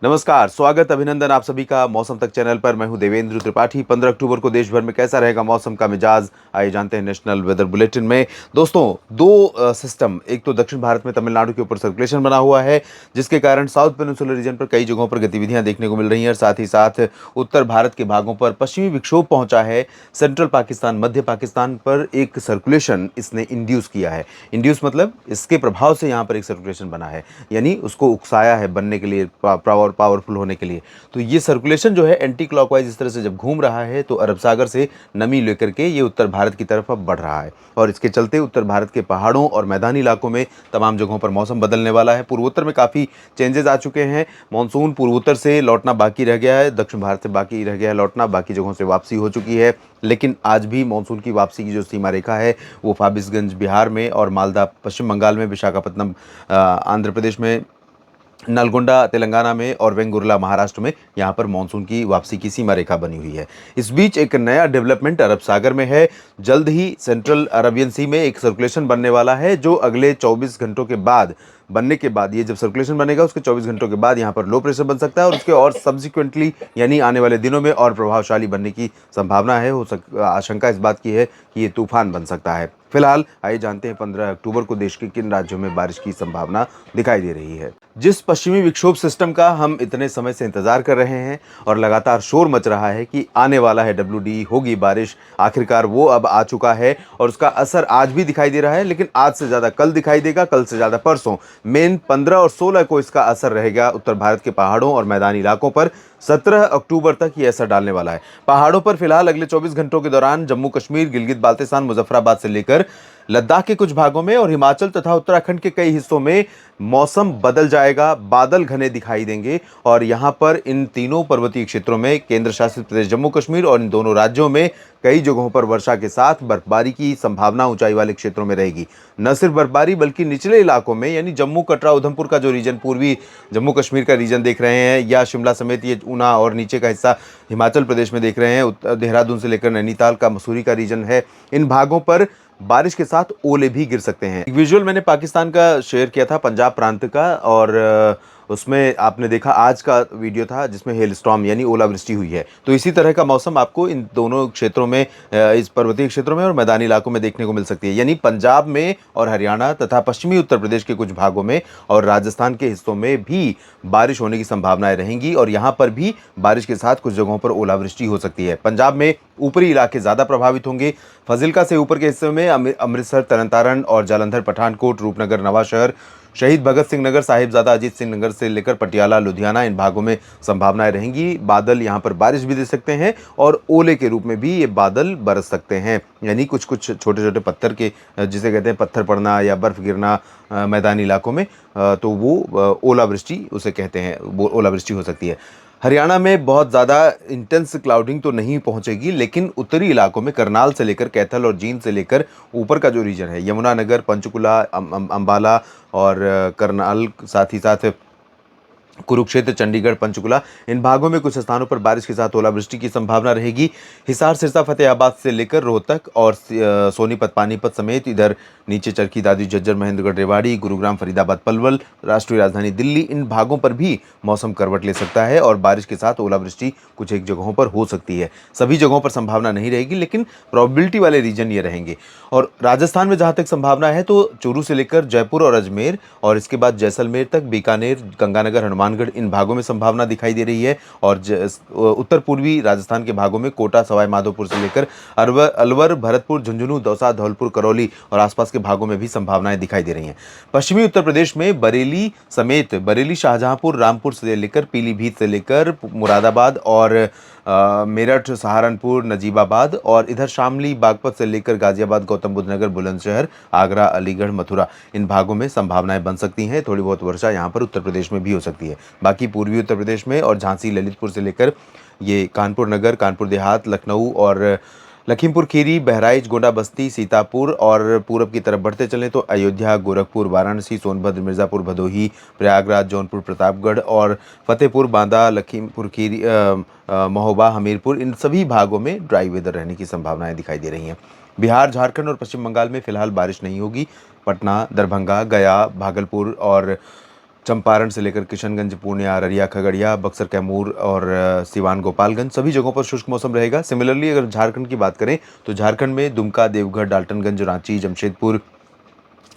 नमस्कार, स्वागत, अभिनंदन आप सभी का मौसम तक चैनल पर। मैं हूं देवेंद्र त्रिपाठी। 15 अक्टूबर को देश भर में कैसा रहेगा मौसम का मिजाज, आइए जानते हैं नेशनल वेदर बुलेटिन में। दोस्तों, दो सिस्टम, एक तो दक्षिण भारत में तमिलनाडु के ऊपर सर्कुलेशन बना हुआ है, जिसके कारण साउथ पेनिनसुलर रीजन पर कई जगहों पर गतिविधियां देखने को मिल रही हैं, और साथ ही साथ उत्तर भारत के भागों पर पश्चिमी विक्षोभ पहुंचा है। सेंट्रल पाकिस्तान, मध्य पाकिस्तान पर एक सर्कुलेशन इसने इंड्यूस किया है। इंड्यूस मतलब इसके प्रभाव से यहाँ पर एक सर्कुलेशन बना है, यानी उसको उकसाया है बनने के लिए, पावरफुल होने के लिए। तो ये सर्कुलेशन जो है एंटी क्लॉकवाइज इस तरह से जब घूम रहा है, तो अरब सागर से नमी लेकर के ये उत्तर भारत की तरफ अब बढ़ रहा है, और इसके चलते उत्तर भारत के पहाड़ों और मैदानी इलाकों में तमाम जगहों पर मौसम बदलने वाला है। पूर्वोत्तर में काफ़ी चेंजेस आ चुके हैं। मानसून पूर्वोत्तर से लौटना बाकी रह गया है, दक्षिण भारत से बाकी रह गया है लौटना, बाकी जगहों से वापसी हो चुकी है। लेकिन आज भी मानसून की वापसी की जो सीमा रेखा है वो फाबिसगंज बिहार में, और मालदा पश्चिम बंगाल में, विशाखापट्टनम आंध्र प्रदेश में, नलगोंडा तेलंगाना में, और वेंगुर्ला महाराष्ट्र में यहाँ पर मानसून की वापसी की सीमा रेखा बनी हुई है। इस बीच एक नया डेवलपमेंट अरब सागर में है। जल्द ही सेंट्रल अरबियन सी में एक सर्कुलेशन बनने वाला है, जो अगले 24 घंटों के बाद बनने के बाद, ये जब सर्कुलेशन बनेगा उसके 24 घंटों के बाद यहाँ पर लो प्रेशर बन सकता है, और उसके और सब्सिक्वेंटली यानी आने वाले दिनों में और प्रभावशाली बनने की संभावना है। आशंका इस बात की है कि ये तूफान बन सकता है। फिलहाल आइए जानते हैं 15 अक्टूबर को देश के किन राज्यों में बारिश की संभावना दिखाई दे रही है। जिस पश्चिमी विक्षोभ सिस्टम का हम इतने समय से इंतजार कर रहे हैं और लगातार शोर मच रहा है कि आने वाला है, WD होगी बारिश, आखिरकार वो अब आ चुका है, और उसका असर आज भी दिखाई दे रहा है, लेकिन आज से ज़्यादा कल दिखाई देगा, कल से ज़्यादा परसों। मेन 15 और 16 को इसका असर रहेगा उत्तर भारत के पहाड़ों और मैदानी इलाकों पर। 17 अक्टूबर तक ये असर डालने वाला है। पहाड़ों पर फिलहाल अगले 24 घंटों के दौरान जम्मू कश्मीर, गिलगित बाल्टिस्तान, मुजफ्फराबाद से लेकर लद्दाख के कुछ भागों में और हिमाचल तथा उत्तराखंड के कई हिस्सों में मौसम बदल जाएगा, बादल घने दिखाई देंगे, और यहां पर इन तीनों पर्वतीय क्षेत्रों में, केंद्र शासित प्रदेश जम्मू कश्मीर और इन दोनों राज्यों में कई जगहों पर वर्षा के साथ बर्फबारी की संभावना ऊंचाई वाले क्षेत्रों में रहेगी। न सिर्फ बर्फबारी, बल्कि निचले इलाकों में, यानी जम्मू, कटरा, उधमपुर का जो रीजन, पूर्वी जम्मू कश्मीर का रीजन देख रहे हैं, या शिमला समेत ये ऊना और नीचे का हिस्सा हिमाचल प्रदेश में देख रहे हैं, देहरादून से लेकर नैनीताल का, मसूरी का रीजन है, इन भागों पर बारिश के साथ ओले भी गिर सकते हैं। एक विजुअल मैंने पाकिस्तान का शेयर किया था, पंजाब प्रांत का, और उसमें आपने देखा आज का वीडियो था जिसमें हेल स्टॉर्म यानी ओलावृष्टि हुई है। तो इसी तरह का मौसम आपको इन दोनों क्षेत्रों में, इस पर्वतीय क्षेत्रों में और मैदानी इलाकों में देखने को मिल सकती है। यानी पंजाब में और हरियाणा तथा पश्चिमी उत्तर प्रदेश के कुछ भागों में और राजस्थान के हिस्सों में भी बारिश होने की संभावनाएं रहेंगी, और यहाँ पर भी बारिश के साथ कुछ जगहों पर ओलावृष्टि हो सकती है। पंजाब में ऊपरी इलाके ज़्यादा प्रभावित होंगे। फजिल्का से ऊपर के हिस्से में अमृतसर, तरनतारन और जालंधर, पठानकोट, रूपनगर, नवांशहर, शहीद भगत सिंह नगर, साहिबजादा अजीत सिंह नगर से लेकर पटियाला, लुधियाना, इन भागों में संभावनाएं रहेंगी। बादल यहाँ पर बारिश भी दे सकते हैं, और ओले के रूप में भी ये बादल बरस सकते हैं, यानी कुछ कुछ छोटे छोटे पत्थर के, जिसे कहते हैं पत्थर पड़ना या बर्फ गिरना मैदानी इलाकों में, तो वो ओलावृष्टि उसे कहते हैं, वो ओलावृष्टि हो सकती है। हरियाणा में बहुत ज़्यादा इंटेंस क्लाउडिंग तो नहीं पहुंचेगी, लेकिन उत्तरी इलाकों में करनाल से लेकर कैथल और जींद से लेकर ऊपर का जो रीजन है, यमुनानगर, पंचकुला, अंबाला और करनाल, साथ ही साथ कुरुक्षेत्र, चंडीगढ़, पंचकुला, इन भागों में कुछ स्थानों पर बारिश के साथ ओलावृष्टि की संभावना रहेगी। हिसार, सिरसा, फतेहाबाद से लेकर रोहतक और सोनीपत, पानीपत समेत इधर नीचे चरखी दादरी, झज्जर, महेंद्रगढ़, रेवाड़ी, गुरुग्राम, फरीदाबाद, पलवल, राष्ट्रीय राजधानी दिल्ली, इन भागों पर भी मौसम करवट ले सकता है, और बारिश के साथ ओलावृष्टि कुछ एक जगहों पर हो सकती है। सभी जगहों पर संभावना नहीं रहेगी, लेकिन प्रोबेबिलिटी वाले रीजन ये रहेंगे। और राजस्थान में जहाँ तक संभावना है, तो चूरू से लेकर जयपुर और अजमेर, और इसके बाद जैसलमेर तक, बीकानेर, गंगानगर, हनुमानगढ़, इन भागों में संभावना दिखाई दे रही है। और उत्तर पूर्वी राजस्थान के भागों में कोटा, सवाई माधोपुर से लेकर अलवर, भरतपुर, झुंझुनू, दौसा, धौलपुर, करौली और आसपास के भागों में भी संभावनाएं दिखाई दे रही हैं। पश्चिमी उत्तर प्रदेश में बरेली समेत, बरेली, शाहजहांपुर, रामपुर से लेकर पीलीभीत से लेकर मुरादाबाद और मेरठ, सहारनपुर, नजीबाबाद, और इधर शामली, बागपत से लेकर गाजियाबाद, गौतम बुद्ध नगर, बुलंदशहर, आगरा, अलीगढ़, मथुरा, इन भागों में संभावनाएं बन सकती हैं। थोड़ी बहुत वर्षा यहाँ पर उत्तर प्रदेश में भी हो सकती है। बाकी पूर्वी उत्तर प्रदेश में और झांसी, ललितपुर से लेकर ये कानपुर नगर, कानपुर देहात, लखनऊ और लखीमपुर खीरी, बहराइच, गोंडा, बस्ती, सीतापुर, और पूरब की तरफ बढ़ते चलें तो अयोध्या, गोरखपुर, वाराणसी, सोनभद्र, मिर्ज़ापुर, भदोही, प्रयागराज, जौनपुर, प्रतापगढ़ और फतेहपुर, बांदा, लखीमपुर खीरी, महोबा, हमीरपुर, इन सभी भागों में ड्राई वेदर रहने की संभावनाएं दिखाई दे रही हैं। बिहार, झारखंड और पश्चिम बंगाल में फिलहाल बारिश नहीं होगी। पटना, दरभंगा, गया, भागलपुर और चंपारण से लेकर किशनगंज, पूर्णिया, अररिया, खगड़िया, बक्सर, कैमूर और सिवान, गोपालगंज सभी जगहों पर शुष्क मौसम रहेगा। सिमिलरली अगर झारखंड की बात करें तो झारखंड में दुमका, देवघर, डाल्टनगंज, रांची, जमशेदपुर,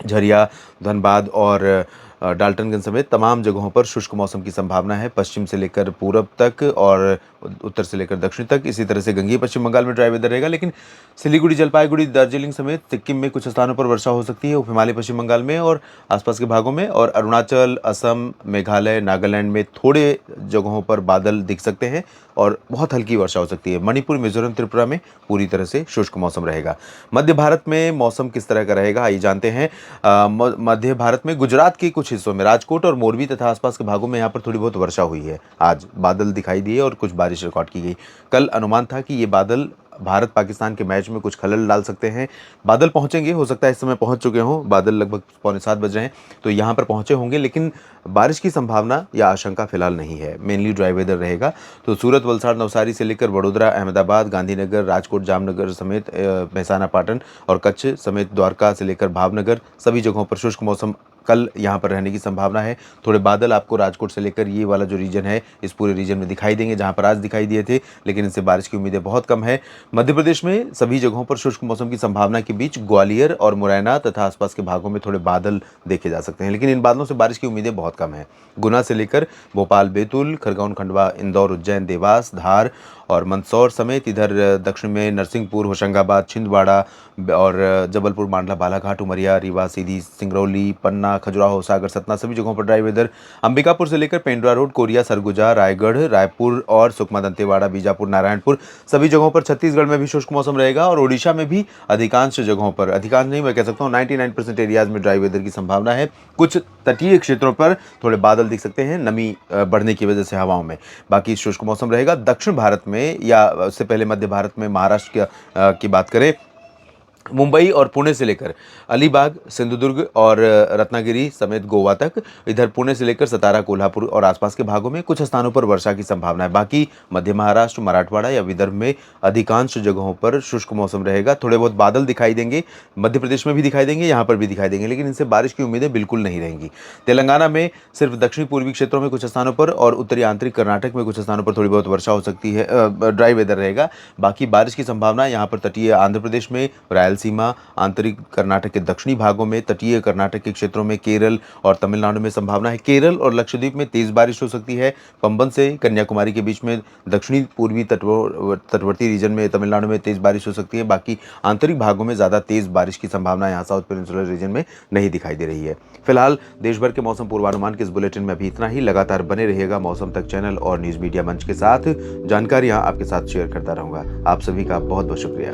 झरिया, धनबाद और डाल्टनगंज समेत तमाम जगहों पर शुष्क मौसम की संभावना है। पश्चिम से लेकर पूरब तक और उत्तर से लेकर दक्षिण तक। इसी तरह से गंगीय पश्चिम बंगाल में ड्राई वेदर रहेगा, लेकिन सिलीगुड़ी, जलपाईगुड़ी, दार्जिलिंग समेत सिक्किम में कुछ स्थानों पर वर्षा हो सकती है, उप हिमालय पश्चिम बंगाल में और आसपास के भागों में। और अरुणाचल, असम, मेघालय, नागालैंड में थोड़े जगहों पर बादल दिख सकते हैं और बहुत हल्की वर्षा हो सकती है। मणिपुर, मिजोरम, त्रिपुरा में पूरी तरह से शुष्क मौसम रहेगा। मध्य भारत में मौसम किस तरह का रहेगा आइए जानते हैं। मध्य भारत में गुजरात के कुछ हिस्सों में, राजकोट और मोरबी तथा आसपास के भागों में यहाँ पर थोड़ी बहुत वर्षा हुई है। आज बादल दिखाई दिए और कुछ बारिश रिकॉर्ड की गई। कल अनुमान था कि ये बादल भारत पाकिस्तान के मैच में कुछ खलल डाल सकते हैं। बादल पहुंचेंगे, हो सकता है इस समय पहुंच चुके हों। बादल लगभग 6:45 बज रहे हैं तो यहाँ पर पहुंचे होंगे, लेकिन बारिश की संभावना या आशंका फिलहाल नहीं है। मेनली ड्राई वेदर रहेगा। तो सूरत, वलसाड़, नवसारी से लेकर वडोदरा, अहमदाबाद, गांधीनगर, राजकोट, जामनगर समेत महसाना, पाटन और कच्छ समेत द्वारका से लेकर भावनगर सभी जगहों पर शुष्क मौसम कल यहाँ पर रहने की संभावना है। थोड़े बादल आपको राजकोट से लेकर ये वाला जो रीजन है इस पूरे रीजन में दिखाई देंगे, जहाँ पर आज दिखाई दिए थे, लेकिन इनसे बारिश की उम्मीदें बहुत कम है। मध्य प्रदेश में सभी जगहों पर शुष्क मौसम की संभावना के बीच ग्वालियर और मुरैना तथा आसपास के भागों में थोड़े बादल देखे जा सकते हैं, लेकिन इन बादलों से बारिश की उम्मीदें बहुत कम है। गुना से लेकर भोपाल, बैतूल, खरगोन, खंडवा, इंदौर, उज्जैन, देवास, धार और मंदसौर समेत इधर दक्षिण में नरसिंहपुर, होशंगाबाद, छिंदवाड़ा और जबलपुर, मांडला, बालाघाट, उमरिया, रीवा, सीधी, सिंगरौली, पन्ना, खजुराहो, सागर, सतना सभी जगहों पर ड्राई वेदर। अंबिकापुर से लेकर पेंड्रा रोड, कोरिया, सरगुजा, रायगढ़, रायपुर और सुकमा, दंतेवाड़ा, बीजापुर, नारायणपुर सभी जगहों पर। छत्तीसगढ़ में भी शुष्क मौसम रहेगा और ओडिशा में भी अधिकांश जगहों पर, अधिकांश नहीं मैं कह सकता हूँ 99% एरियाज में ड्राई वेदर की संभावना है। कुछ तटीय क्षेत्रों पर थोड़े बादल दिख सकते हैं नमी बढ़ने की वजह से हवाओं में। बाकी शुष्क मौसम रहेगा। दक्षिण भारत में या उससे पहले मध्य भारत में महाराष्ट्र की बात करें, मुंबई और पुणे से लेकर अलीबाग, सिंधुदुर्ग और रत्नागिरी समेत गोवा तक, इधर पुणे से लेकर सतारा, कोल्हापुर और आसपास के भागों में कुछ स्थानों पर वर्षा की संभावना है। बाकी मध्य महाराष्ट्र, मराठवाड़ा या विदर्भ में अधिकांश जगहों पर शुष्क मौसम रहेगा। थोड़े बहुत बादल दिखाई देंगे, मध्य प्रदेश में भी दिखाई देंगे, यहाँ पर भी दिखाई देंगे, लेकिन इनसे बारिश की उम्मीदें बिल्कुल नहीं रहेंगी। तेलंगाना में सिर्फ दक्षिणी पूर्वी क्षेत्रों में कुछ स्थानों पर और उत्तरी आंतरिक कर्नाटक में कुछ स्थानों पर थोड़ी बहुत वर्षा हो सकती है, ड्राई वेदर रहेगा। बाकी बारिश की संभावना यहाँ पर तटीय आंध्र प्रदेश में, रायलसीमा, आंतरिक कर्नाटक के दक्षिणी भागों में, तटीय कर्नाटक के क्षेत्रों में, केरल और तमिलनाडु में संभावना है। केरल और लक्षद्वीप में तेज बारिश हो सकती है। पंबन से कन्याकुमारी के बीच में दक्षिणी पूर्वी तटवर्ती रीजन में तमिलनाडु में तेज बारिश हो सकती है। बाकी आंतरिक भागों में ज़्यादा तेज बारिश की संभावना यहाँ साउथ पेनिनसुलर रीजन में नहीं दिखाई दे रही है। फिलहाल देश भर के मौसम पूर्वानुमान के इस बुलेटिन में अभी इतना ही। लगातार बने रहिएगा मौसम तक चैनल और न्यूज़ मीडिया मंच के साथ। जानकारियाँ आपके साथ शेयर करता रहूँगा। आप सभी का बहुत बहुत शुक्रिया।